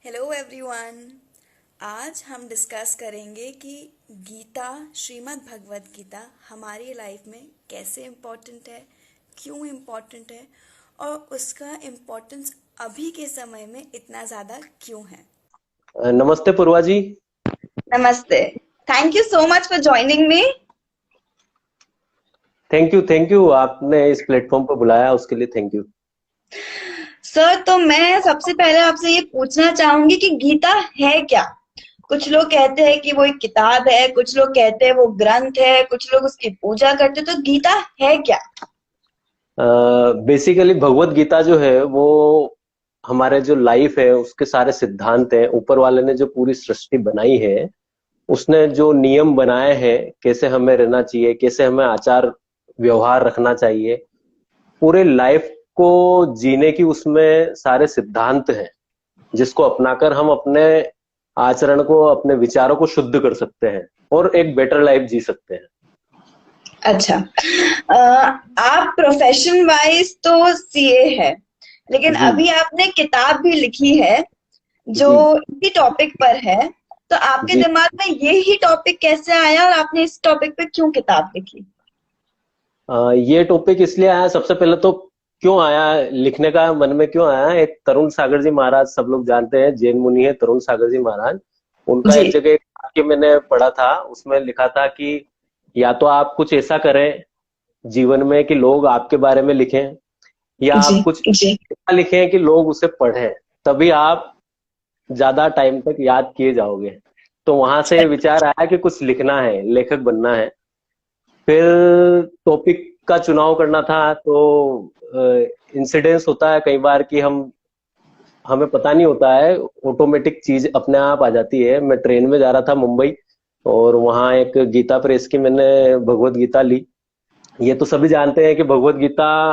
Hello everyone. आज हम discuss करेंगे कि गीता श्रीमद् भगवत गीता हमारी लाइफ में कैसे इम्पोर्टेंट है, क्यों इम्पोर्टेंट है और उसका इम्पोर्टेंस अभी के समय में इतना ज़्यादा क्यों है। नमस्ते पूर्वा जी। नमस्ते। Thank you so much for joining me. Thank you आपने इस प्लेटफॉर्म पर बुलाया, उसके लिए थैंक यू। सर, तो मैं सबसे पहले आपसे ये पूछना चाहूंगी कि गीता है क्या। कुछ लोग कहते हैं कि वो एक किताब है, कुछ लोग कहते हैं वो ग्रंथ है, कुछ लोग उसकी पूजा करते हैं, तो गीता है क्या। बेसिकली भगवत गीता जो है वो हमारे जो लाइफ है उसके सारे सिद्धांत हैं। ऊपर वाले ने जो पूरी सृष्टि बनाई है, उसने जो नियम बनाए हैं, कैसे हमें रहना चाहिए, कैसे हमें आचार व्यवहार रखना चाहिए, पूरे लाइफ को जीने की उसमें सारे सिद्धांत हैं, जिसको अपनाकर हम अपने आचरण को, अपने विचारों को शुद्ध कर सकते हैं और एक बेटर लाइफ जी सकते हैं। अच्छा। आप प्रोफेशन वाइज तो सीए है, लेकिन जी अभी आपने किताब भी लिखी है जो जी इसी टॉपिक पर है। तो आपके जी। दिमाग में ये ही टॉपिक कैसे आया और आपने इस टॉपिक पे क्यों किताब लिखी। ये टॉपिक इसलिए आया, सबसे पहले तो क्यों आया, लिखने का मन में क्यों आया, एक तरुण सागर जी महाराज सब लोग जानते हैं, जैन मुनि है तरुण सागर जी महाराज। उनका एक जी जगह एक वाक्य मैंने पढ़ा था, उसमें लिखा था कि या तो आप कुछ ऐसा करें जीवन में कि लोग आपके बारे में लिखें, या जी आप कुछ जी। ऐसा लिखें कि लोग उसे पढ़ें, तभी आप ज्यादा टाइम तक याद किए जाओगे। तो वहां से विचार आया कि कुछ लिखना है, लेखक बनना है। फिर टॉपिक का चुनाव करना था, तो इंसिडेंस होता है कई बार कि हमें पता नहीं होता है, ऑटोमेटिक चीज अपने आप आ जाती है। मैं ट्रेन में जा रहा था मुंबई, और वहां एक गीता प्रेस की मैंने भगवत गीता ली। ये तो सभी जानते हैं कि भगवत गीता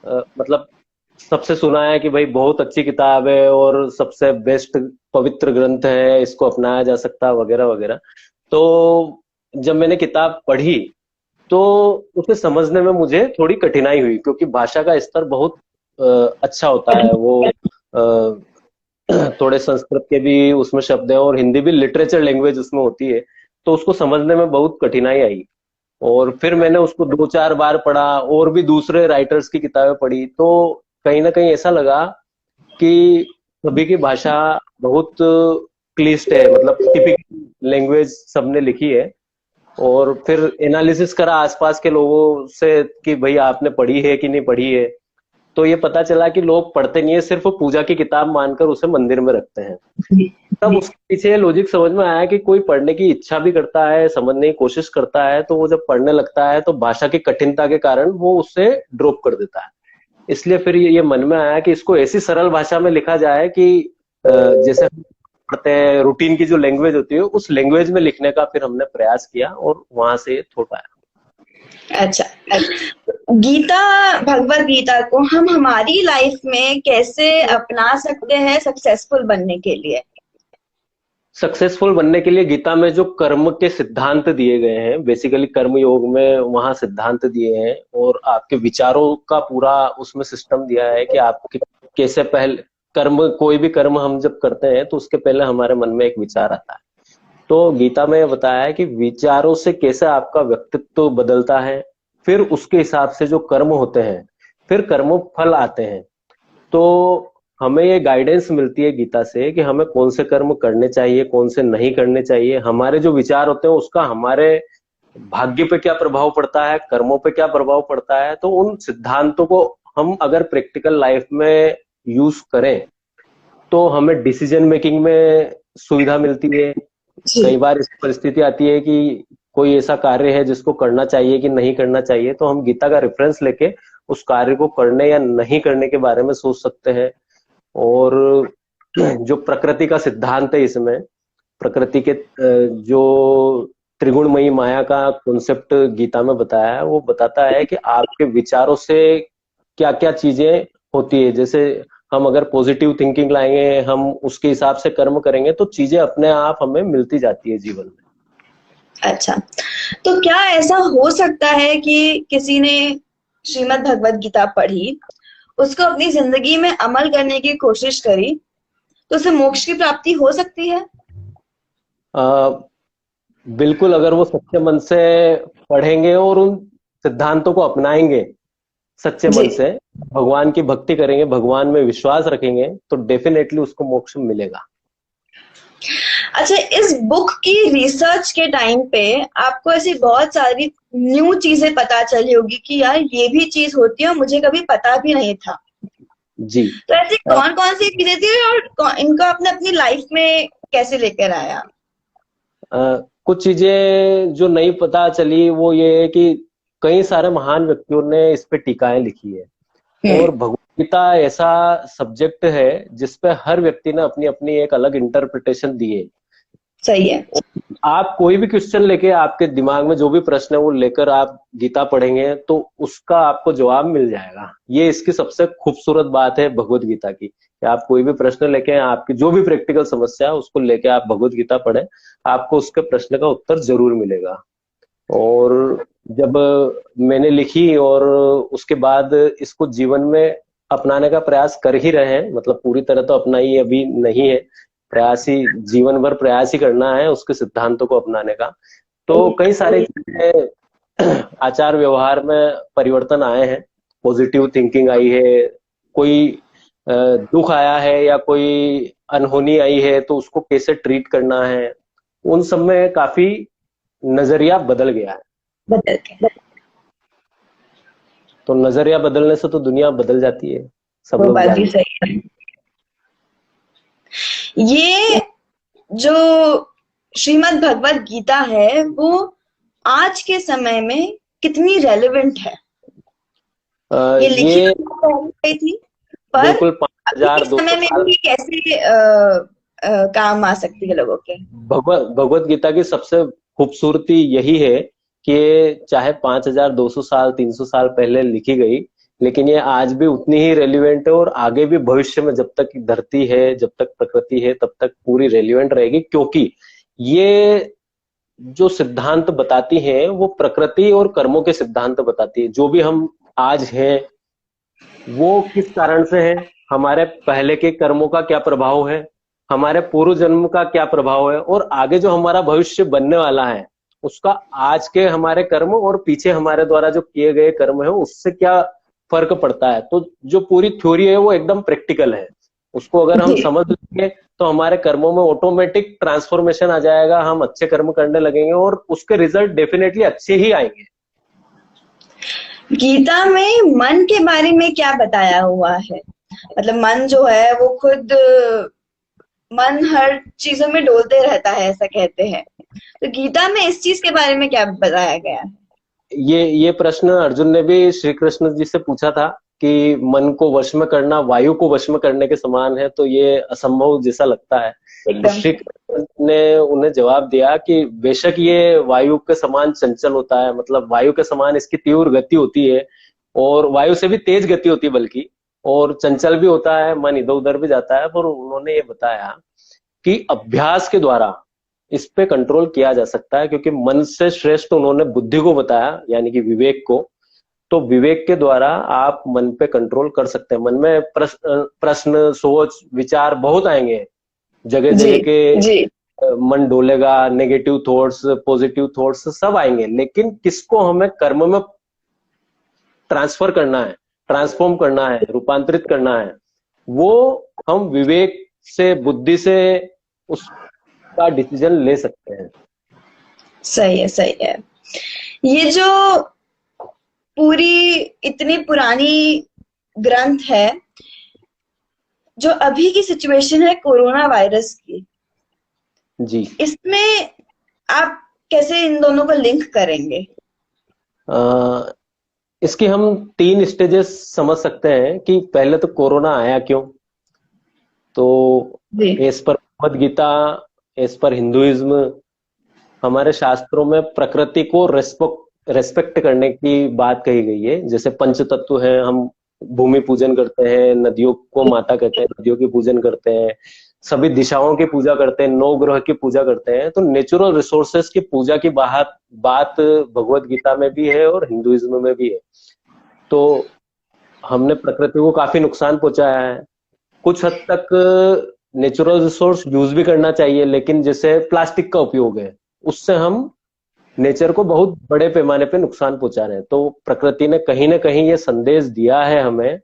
मतलब सबसे सुना है कि भाई बहुत अच्छी किताब है और सबसे बेस्ट पवित्र ग्रंथ है, इसको अपनाया जा सकता है वगैरह वगैरह। तो जब मैंने किताब पढ़ी तो उसे समझने में मुझे थोड़ी कठिनाई हुई, क्योंकि भाषा का स्तर बहुत अच्छा होता है। वो थोड़े संस्कृत के भी उसमें शब्द हैं और हिंदी भी लिटरेचर लैंग्वेज उसमें होती है, तो उसको समझने में बहुत कठिनाई आई। और फिर मैंने उसको दो चार बार पढ़ा और भी दूसरे राइटर्स की किताबें पढ़ी, तो कहीं ना कहीं ऐसा लगा कि सभी की भाषा बहुत क्लिष्ट है, मतलब टिपिकल लैंग्वेज सबने लिखी है। और फिर एनालिसिस करा आसपास के लोगों से कि भाई आपने पढ़ी है कि नहीं पढ़ी है, तो ये पता चला कि लोग पढ़ते नहीं है, सिर्फ वो पूजा की किताब मानकर उसे मंदिर में रखते हैं। तब उसके पीछे लॉजिक समझ में आया कि कोई पढ़ने की इच्छा भी करता है, समझने की कोशिश करता है, तो वो जब पढ़ने लगता है तो भाषा की कठिनता के कारण वो उससे ड्रॉप कर देता है। इसलिए फिर ये मन में आया कि इसको ऐसी सरल भाषा में लिखा जाए कि जैसे हम पढ़ते हैं, रूटीन की जो लैंग्वेज होती है उस लैंग्वेज में लिखने का फिर हमने प्रयास किया, और वहां से थोड़ा आया। अच्छा। गीता, भगवत गीता को हम हमारी लाइफ में कैसे अपना सकते हैं सक्सेसफुल बनने के लिए। सक्सेसफुल बनने के लिए गीता में जो कर्म के सिद्धांत दिए गए हैं, बेसिकली कर्म योग में वहां सिद्धांत दिए हैं, और आपके विचारों का पूरा उसमें सिस्टम दिया है कि आप कैसे पहले कर्म, कोई भी कर्म हम जब करते हैं तो उसके पहले हमारे मन में एक विचार आता है। तो गीता में बताया है कि विचारों से कैसे आपका व्यक्तित्व बदलता है, फिर उसके हिसाब से जो कर्म होते हैं, फिर कर्मों फल आते हैं। तो हमें ये गाइडेंस मिलती है गीता से कि हमें कौन से कर्म करने चाहिए, कौन से नहीं करने चाहिए, हमारे जो विचार होते हैं उसका हमारे भाग्य पे क्या प्रभाव पड़ता है, कर्मों पे क्या प्रभाव पड़ता है। तो उन सिद्धांतों को हम अगर प्रैक्टिकल लाइफ में यूज करें तो हमें डिसीजन मेकिंग में सुविधा मिलती है। कई जी बार इस परिस्थिति आती है कि कोई ऐसा कार्य है जिसको करना चाहिए कि नहीं करना चाहिए, तो हम गीता का रेफरेंस लेके उस कार्य को करने या नहीं करने के बारे में सोच सकते हैं। और जो प्रकृति का सिद्धांत है इसमें, प्रकृति के जो त्रिगुणमयी माया का कॉन्सेप्ट गीता में बताया है, वो बताता है कि आपके विचारों से क्या क्या चीजें होती है। जैसे हम अगर पॉजिटिव थिंकिंग लाएंगे, हम उसके हिसाब से कर्म करेंगे, तो चीजें अपने आप हमें मिलती जाती है जीवन में। अच्छा। तो क्या ऐसा हो सकता है कि किसी ने श्रीमद् भगवत गीता पढ़ी, उसको अपनी जिंदगी में अमल करने की कोशिश करी, तो उसे मोक्ष की प्राप्ति हो सकती है? बिल्कुल, अगर वो सच्चे मन से पढ़ेंगे और उन सिद्धांतों को अपनाएंगे सच्चे जी। मन से, भगवान की भक्ति करेंगे, भगवान में विश्वास रखेंगे, तो डेफिनेटली उसको मोक्ष मिलेगा। अच्छा, इस बुक की रिसर्च के टाइम पे आपको ऐसी बहुत सारी न्यू चीजें पता चली होगी कि यार ये भी चीज होती है, मुझे कभी पता भी नहीं था। जी। तो ऐसी कौन कौन सी चीजें थी और इनको आपने अपनी लाइफ में कैसे लेकर आया? कुछ चीजें जो नहीं पता चली वो ये है कि कई सारे महान व्यक्तियों ने इस पे टीकाएं लिखी है, और भगवत गीता ऐसा सब्जेक्ट है जिसपे हर व्यक्ति ने अपनी अपनी एक अलग इंटरप्रिटेशन दी है। सही है। आप कोई भी क्वेश्चन लेके, आपके दिमाग में जो भी प्रश्न है वो लेकर आप गीता पढ़ेंगे तो उसका आपको जवाब मिल जाएगा। ये इसकी सबसे खूबसूरत बात है भगवत गीता की, कि आप कोई भी प्रश्न लेके, आपकी जो भी प्रैक्टिकल समस्या है उसको लेके आप भगवत गीता पढ़ें, आपको उसके प्रश्न का उत्तर जरूर मिलेगा। और जब मैंने लिखी और उसके बाद इसको जीवन में अपनाने का प्रयास कर ही रहे हैं, मतलब पूरी तरह तो अपनाई अभी नहीं है, प्रयास ही, जीवन भर प्रयास ही करना है उसके सिद्धांतों को अपनाने का। तो कई सारे चीजें आचार व्यवहार में परिवर्तन आए हैं, पॉजिटिव थिंकिंग आई है, कोई दुख आया है या कोई अनहोनी आई है तो उसको कैसे ट्रीट करना है, उन सब में काफी नजरिया बदल गया है। बदल के तो नजरिया बदलने से तो दुनिया बदल जाती है, सब वो लोग बात भी जानते हैं। सही है। ये जो श्रीमद् भगवत गीता है वो आज के समय में कितनी रेलेवेंट है? ये लिखी ये तो पहले गई थी, पर बिल्कुल अभी के 5200 समय में साल भी कैसे काम आ सकती है लोगों के? भगवत गीता की सबसे खूबसूरती यही है कि ये चाहे 5200 साल 300 साल पहले लिखी गई, लेकिन ये आज भी उतनी ही रेलिवेंट है, और आगे भी भविष्य में जब तक धरती है, जब तक प्रकृति है, तब तक पूरी रेलिवेंट रहेगी। क्योंकि ये जो सिद्धांत बताती है वो प्रकृति और कर्मों के सिद्धांत बताती है। जो भी हम आज हैं वो किस कारण से है, हमारे पहले के कर्मों का क्या प्रभाव है, हमारे पूर्व जन्म का क्या प्रभाव है, और आगे जो हमारा भविष्य बनने वाला है उसका आज के हमारे कर्म और पीछे हमारे द्वारा जो किए गए कर्म है उससे क्या फर्क पड़ता है। तो जो पूरी थ्योरी है वो एकदम प्रैक्टिकल है, उसको अगर हम जी। समझ लेंगे तो हमारे कर्मों में ऑटोमेटिक ट्रांसफॉर्मेशन आ जाएगा, हम अच्छे कर्म करने लगेंगे और उसके रिजल्ट डेफिनेटली अच्छे ही आएंगे। गीता में मन के बारे में क्या बताया हुआ है? मतलब मन जो है वो खुद, मन हर चीजों में डोलते रहता है ऐसा कहते हैं, तो गीता में इस चीज के बारे में क्या बताया गया है? ये प्रश्न अर्जुन ने भी श्री कृष्ण जी से पूछा था कि मन को वश में करना वायु को वश में करने के समान है, तो ये असंभव जैसा लगता है। तो एकदम। श्री कृष्ण ने उन्हें जवाब दिया कि बेशक ये वायु के समान चंचल होता है, मतलब वायु के समान इसकी तीव्र गति होती है, और वायु से भी तेज गति होती है बल्कि, और चंचल भी होता है, मन इधर उधर भी जाता है। पर उन्होंने ये बताया कि अभ्यास के द्वारा इस पे कंट्रोल किया जा सकता है, क्योंकि मन से श्रेष्ठ उन्होंने बुद्धि को बताया, यानी कि विवेक को। तो विवेक के द्वारा आप मन पे कंट्रोल कर सकते हैं। मन में प्रश्न सोच विचार बहुत आएंगे, जगह जी। जगह के जी। मन डोलेगा, नेगेटिव थॉट्स पॉजिटिव थॉट्स सब आएंगे, लेकिन किसको हमें कर्म में ट्रांसफर करना है, ट्रांसफॉर्म करना है, रूपांतरित करना है, वो हम विवेक से, बुद्धि से उसका डिसीजन ले सकते हैं। सही है, सही है। ये जो पूरी इतनी पुरानी ग्रंथ है, जो अभी की सिचुएशन है कोरोना वायरस की, जी। इसमें आप कैसे इन दोनों को लिंक करेंगे? इसकी हम 3 स्टेजेस समझ सकते हैं कि पहले तो कोरोना आया क्यों। तो जी। As per Bhagavad Gita, as per Hinduism, हमारे शास्त्रों में प्रकृति को रेस्पेक्ट करने की बात कही गई है। जैसे पंच तत्व है, हम भूमि पूजन करते हैं, नदियों को माता कहते हैं, नदियों की पूजन करते हैं, सभी दिशाओं की पूजा करते हैं, 9 ग्रह की पूजा करते हैं। तो नेचुरल रिसोर्सेस की पूजा की बात भगवत गीता में भी है और हिंदुइज्म में भी है। तो हमने प्रकृति को काफी नुकसान पहुंचाया है, कुछ हद तक नेचुरल रिसोर्स यूज भी करना चाहिए, लेकिन जैसे प्लास्टिक का उपयोग है, उससे हम नेचर को बहुत बड़े पैमाने पे नुकसान पहुंचा रहे हैं। तो प्रकृति ने कहीं ना कहीं ये संदेश दिया है हमें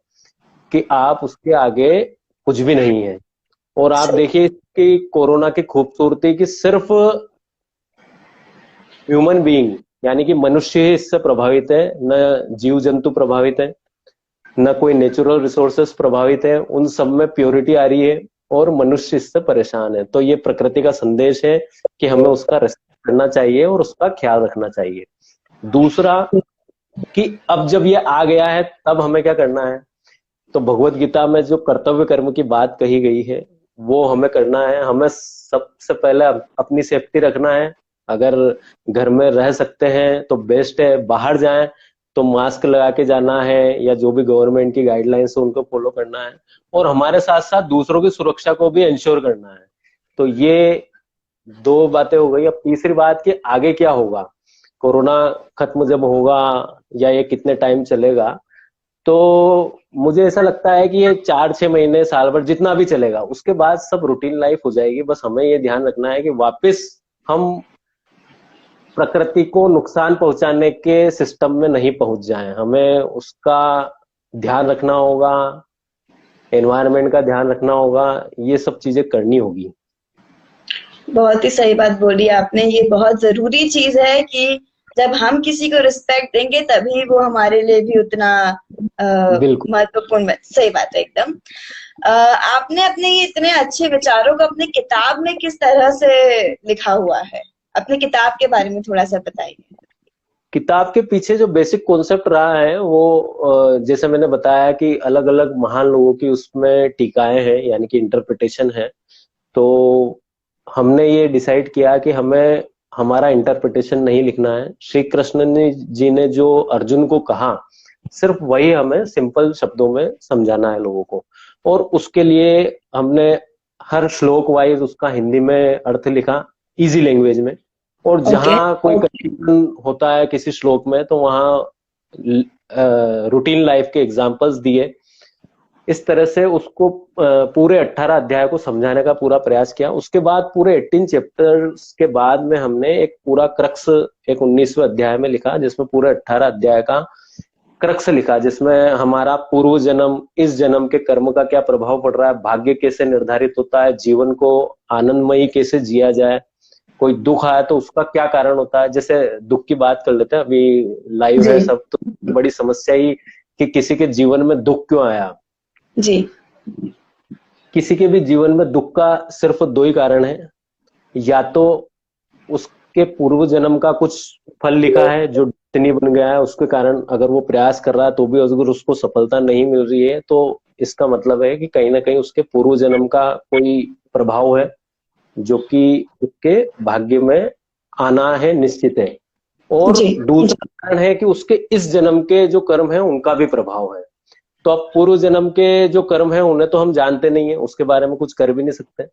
कि आप उसके आगे कुछ भी नहीं है। और आप देखिए कि कोरोना की खूबसूरती कि सिर्फ ह्यूमन बीइंग यानी कि मनुष्य ही इससे प्रभावित है, न जीव जंतु प्रभावित है, न कोई नेचुरल रिसोर्सेस प्रभावित है, उन सब में प्योरिटी आ रही है और मनुष्य इससे परेशान है। तो ये प्रकृति का संदेश है कि हमें उसका रेस्पेक्ट करना चाहिए और उसका ख्याल रखना चाहिए। दूसरा कि अब जब ये आ गया है तब हमें क्या करना है, तो भगवत गीता में जो कर्तव्य कर्म की बात कही गई है वो हमें करना है। हमें सबसे पहले अपनी सेफ्टी रखना है। अगर घर में रह सकते हैं तो बेस्ट है, बाहर जाएं तो मास्क लगा के जाना है या जो भी गवर्नमेंट की गाइडलाइंस है उनको फॉलो करना है, और हमारे साथ साथ दूसरों की सुरक्षा को भी इंश्योर करना है। तो ये दो बातें हो गई। अब तीसरी बात कि आगे क्या होगा, कोरोना खत्म जब होगा या ये कितने टाइम चलेगा, तो मुझे ऐसा लगता है कि ये 4-6 महीने साल भर जितना भी चलेगा उसके बाद सब रूटीन लाइफ हो जाएगी। बस हमें ये ध्यान रखना है कि वापस हम प्रकृति को नुकसान पहुंचाने के सिस्टम में नहीं पहुंच जाएं। हमें उसका ध्यान रखना होगा, एनवायरनमेंट का ध्यान रखना होगा, ये सब चीजें करनी होगी। बहुत ही सही बात बोली आपने। ये बहुत जरूरी चीज है कि जब हम किसी को रिस्पेक्ट देंगे तभी वो हमारे लिए भी उतना बिल्कुल महत्वपूर्ण। सही बात है एकदम। आपने अपने ये इतने अच्छे विचारों को अपनी किताब में किस तरह से लिखा हुआ है? अपने किताब के बारे में थोड़ा सा बताइए। किताब के पीछे जो बेसिक कॉन्सेप्ट रहा है वो जैसे मैंने बताया कि अलग अलग महान लोगों की उसमें टीकाएं हैं यानी कि इंटरप्रिटेशन है। तो हमने ये डिसाइड किया कि हमें हमारा इंटरप्रिटेशन नहीं लिखना है। श्री कृष्ण जी ने जो अर्जुन को कहा सिर्फ वही हमें सिंपल शब्दों में समझाना है लोगों को, और उसके लिए हमने हर श्लोक वाइज उसका हिंदी में अर्थ लिखा इजी लैंग्वेज में। और जहां कोई कंफ्यूजन होता है किसी श्लोक में तो वहां रूटीन लाइफ के एग्जांपल्स दिए। इस तरह से उसको पूरे 18 अध्याय को समझाने का पूरा प्रयास किया। उसके बाद पूरे 18 चैप्टर्स के बाद में हमने एक पूरा क्रक्स एक 19वें अध्याय में लिखा, जिसमें पूरे 18 अध्याय का क्रक्स लिखा, जिसमें हमारा पूर्व जन्म इस जन्म के कर्म का क्या प्रभाव पड़ रहा है, भाग्य कैसे निर्धारित होता है, जीवन को आनंदमयी कैसे जिया जाए, कोई दुख आया तो उसका क्या कारण होता है। जैसे दुख की बात कर लेते हैं, अभी लाइव है सब, तो बड़ी समस्या ही कि किसी के जीवन में दुख क्यों आया जी। किसी के भी जीवन में दुख का सिर्फ 2 ही कारण है, या तो उसके पूर्व जन्म का कुछ फल लिखा है जो डेस्टिनी बन गया है, उसके कारण अगर वो प्रयास कर रहा है तो भी अगर उसको सफलता नहीं मिल रही है तो इसका मतलब है कि कहीं ना कहीं उसके पूर्व जन्म का कोई प्रभाव है जो कि उसके भाग्य में आना है, निश्चित है। और दूसरा कारण है कि उसके इस जन्म के जो कर्म है उनका भी प्रभाव है। तो अब पूर्व जन्म के जो कर्म है उन्हें तो हम जानते नहीं है, उसके बारे में कुछ कर भी नहीं सकते।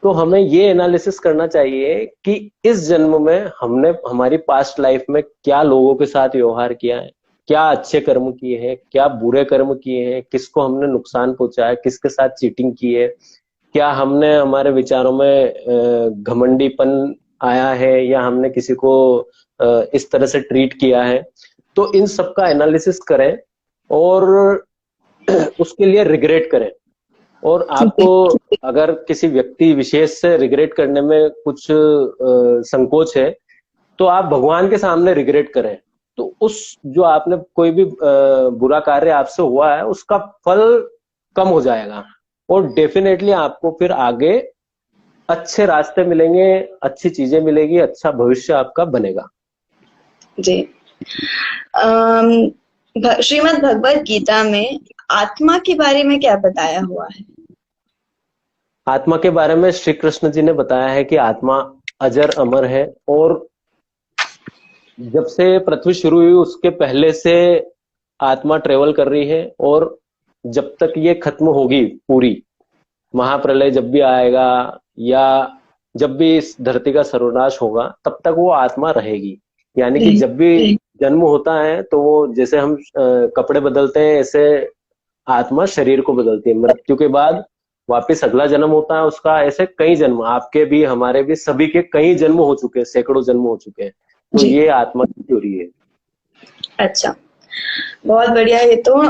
तो हमें ये एनालिसिस करना चाहिए कि इस जन्म में हमने हमारी पास्ट लाइफ में क्या लोगों के साथ व्यवहार किया है, क्या अच्छे कर्म किए हैं, क्या बुरे कर्म किए हैं, किसको हमने नुकसान पहुंचाया, किसके साथ चीटिंग की है, क्या हमने हमारे विचारों में घमंडीपन आया है या हमने किसी को इस तरह से ट्रीट किया है। तो इन सब का एनालिसिस करें और उसके लिए रिग्रेट करें। और आपको अगर किसी व्यक्ति विशेष से रिग्रेट करने में कुछ संकोच है तो आप भगवान के सामने रिग्रेट करें, तो उस जो आपने कोई भी बुरा कार्य आपसे हुआ है उसका फल कम हो जाएगा और डेफिनेटली आपको फिर आगे अच्छे रास्ते मिलेंगे, अच्छी चीजें मिलेगी, अच्छा भविष्य आपका बनेगा। जी। श्रीमद् भगवत गीता में आत्मा के बारे में क्या बताया हुआ है? आत्मा के बारे में श्री कृष्ण जी ने बताया है कि आत्मा अजर अमर है और जब से पृथ्वी शुरू हुई उसके पहले से आत्मा ट्रेवल कर रही है और जब तक ये खत्म होगी पूरी, महाप्रलय जब भी आएगा या जब भी इस धरती का सर्वनाश होगा तब तक वो आत्मा रहेगी। यानी कि जब भी जन्म होता है तो वो जैसे हम कपड़े बदलते हैं ऐसे आत्मा शरीर को बदलती है। मृत्यु के बाद वापस अगला जन्म होता है उसका, ऐसे कई जन्म, आपके भी हमारे भी सभी के कई जन्म हो चुके हैं, सैकड़ों जन्म हो चुके हैं। तो जी। ये आत्मा की थ्योरी है। अच्छा, बहुत बढ़िया। ये तो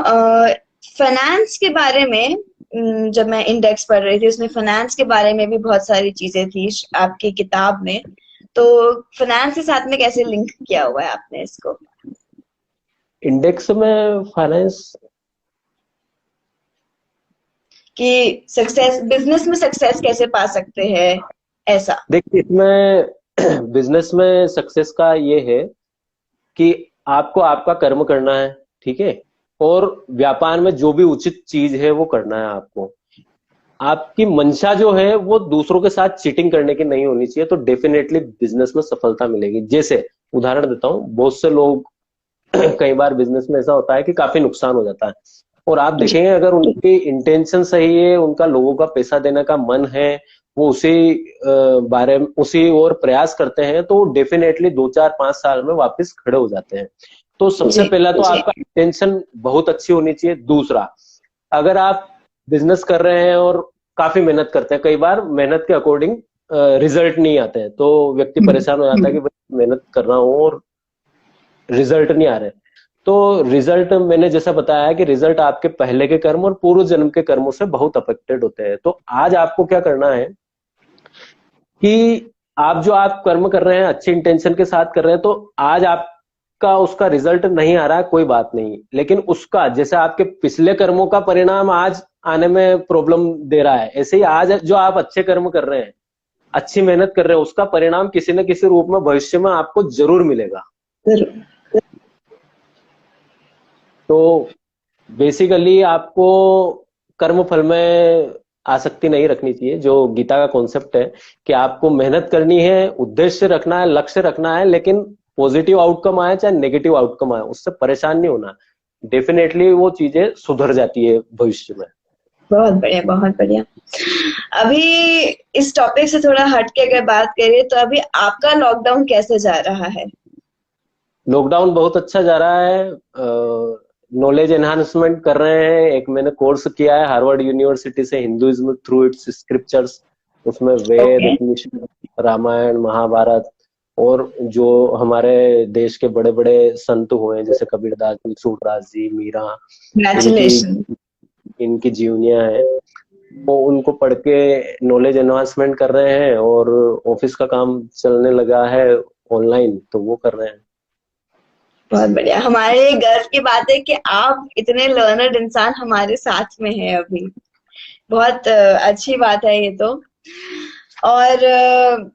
फाइनेंस के बारे में जब मैं इंडेक्स पढ़ रही थी उसमें फाइनेंस के बारे में भी बहुत सारी चीजें थी आपकी किताब में। तो फाइनेंस के साथ में कैसे लिंक किया हुआ है आपने इसको? इंडेक्स में फाइनेंस कि सक्सेस, बिजनेस में सक्सेस कैसे पा सकते हैं, ऐसा? देखिए, इसमें बिजनेस में सक्सेस का ये है कि आपको आपका कर्म करना है, ठीक है, और व्यापार में जो भी उचित चीज है वो करना है आपको। आपकी मंशा जो है वो दूसरों के साथ चीटिंग करने की नहीं होनी चाहिए, तो डेफिनेटली बिजनेस में सफलता मिलेगी। जैसे उदाहरण देता हूँ, बहुत से लोग कई बार बिजनेस में ऐसा होता है कि काफी नुकसान हो जाता है, और आप देखेंगे अगर उनकी इंटेंशन सही है, उनका लोगों का पैसा देने का मन है, वो उसी बारे में उसी और प्रयास करते हैं, तो डेफिनेटली 2 4 5 साल में वापस खड़े हो जाते हैं। तो सबसे पहला तो आपका इंटेंशन बहुत अच्छी होनी चाहिए। दूसरा, अगर आप बिजनेस कर रहे हैं और काफी मेहनत करते हैं, कई बार मेहनत के अकॉर्डिंग रिजल्ट नहीं आते हैं, तो व्यक्ति परेशान हो जाता है कि भाई मेहनत कर रहा हूँ और रिजल्ट नहीं आ रहे। तो रिजल्ट मैंने जैसा बताया कि रिजल्ट आपके पहले के कर्म और पूर्व जन्म के कर्मों से बहुत अफेक्टेड होते हैं। तो आज आपको क्या करना है कि आप कर्म कर रहे हैं, अच्छे इंटेंशन के साथ कर रहे हैं, तो आज आपका उसका रिजल्ट नहीं आ रहा है, कोई बात नहीं, लेकिन उसका जैसे आपके पिछले कर्मों का परिणाम आज आने में प्रॉब्लम दे रहा है, ऐसे ही आज जो आप अच्छे कर्म कर रहे हैं, अच्छी मेहनत कर रहे हैं, उसका परिणाम किसी न किसी रूप में भविष्य में आपको जरूर मिलेगा। तो बेसिकली आपको कर्म फल में आसक्ति नहीं रखनी चाहिए। जो गीता का कॉन्सेप्ट है कि आपको मेहनत करनी है, उद्देश्य रखना है, लक्ष्य रखना है, लेकिन पॉजिटिव आउटकम आए चाहे नेगेटिव आउटकम आए, उससे परेशान नहीं होना। डेफिनेटली वो चीजें सुधर जाती है भविष्य में। बहुत बढ़िया, बहुत बढ़िया। अभी इस टॉपिक से थोड़ा हट के अगर बात करें तो अभी आपका लॉकडाउन कैसे जा रहा है? लॉकडाउन बहुत अच्छा जा रहा है। नॉलेज एनहांसमेंट कर रहे हैं। एक मैंने कोर्स किया है हार्वर्ड यूनिवर्सिटी से, हिंदुइज्म थ्रू इट्स स्क्रिप्चर्स। उसमें वेद, उपनिषद, रामायण, महाभारत और जो हमारे देश के बड़े बड़े संत हुए हैं जैसे कबीरदास जी, सूरदास जी, मीरा, इनकी जीवनियां हैं, वो उनको पढ़ के नॉलेज एनहांसमेंट कर रहे हैं। और ऑफिस का काम चलने लगा है ऑनलाइन, तो वो कर रहे हैं। बहुत बढ़िया। हमारे लिए गर्व की बात है कि आप इतने लर्नर्ड इंसान हमारे साथ में हैं अभी। बहुत अच्छी बात है ये तो। और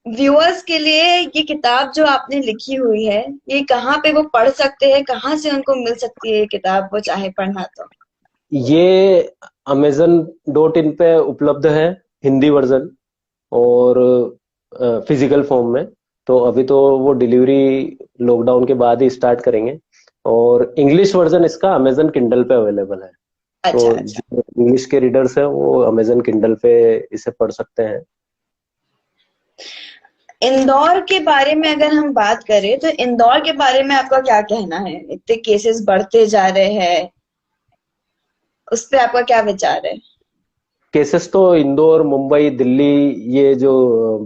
व्यूअर्स के लिए ये किताब जो आपने लिखी हुई है, ये कहाँ पे वो पढ़ सकते हैं, कहाँ से उनको मिल सकती है ये किताब, वो चाहे पढ़ना तो? ये amazon.in पे उपलब्ध है, हिंदी वर्जन और फिजिकल फॉर्म में। तो अभी तो वो डिलीवरी लॉकडाउन के बाद ही स्टार्ट करेंगे। और इंग्लिश वर्जन इसका अमेजन किंडल पे अवेलेबल है। अच्छा, तो जो इंग्लिश के रीडर्स हैं वो अमेजन किंडल पे इसे पढ़ सकते हैं। इंदौर के बारे में अगर हम बात करें तो इंदौर के बारे में आपका क्या कहना है? इतने केसेस बढ़ते जा रहे हैं, उस पर आपका क्या विचार है? केसेस तो इंदौर, मुंबई, दिल्ली, ये जो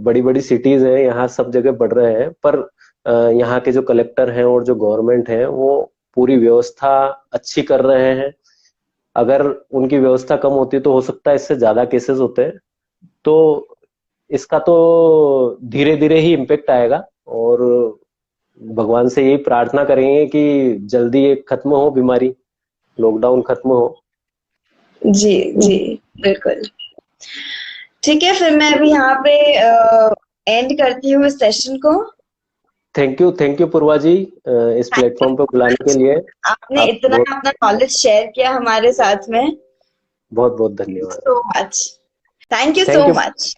बड़ी बड़ी सिटीज हैं यहाँ सब जगह बढ़ रहे हैं, पर यहाँ के जो कलेक्टर हैं और जो गवर्नमेंट है वो पूरी व्यवस्था अच्छी कर रहे हैं। अगर उनकी व्यवस्था कम होती तो हो सकता है इससे ज्यादा केसेस होते हैं। तो इसका तो धीरे धीरे ही इम्पेक्ट आएगा, और भगवान से यही प्रार्थना करेंगे कि जल्दी ये खत्म हो, बीमारी, लॉकडाउन खत्म हो। जी जी, बिल्कुल। ठीक है, फिर मैं अभी यहाँ पे एंड करती हूँ इस सेशन को। थैंक यू पूर्वा जी, इस प्लेटफॉर्म पर बुलाने के लिए। आपने इतना अपना नॉलेज शेयर किया हमारे साथ में। बहुत बहुत धन्यवाद। So much, thank you so much.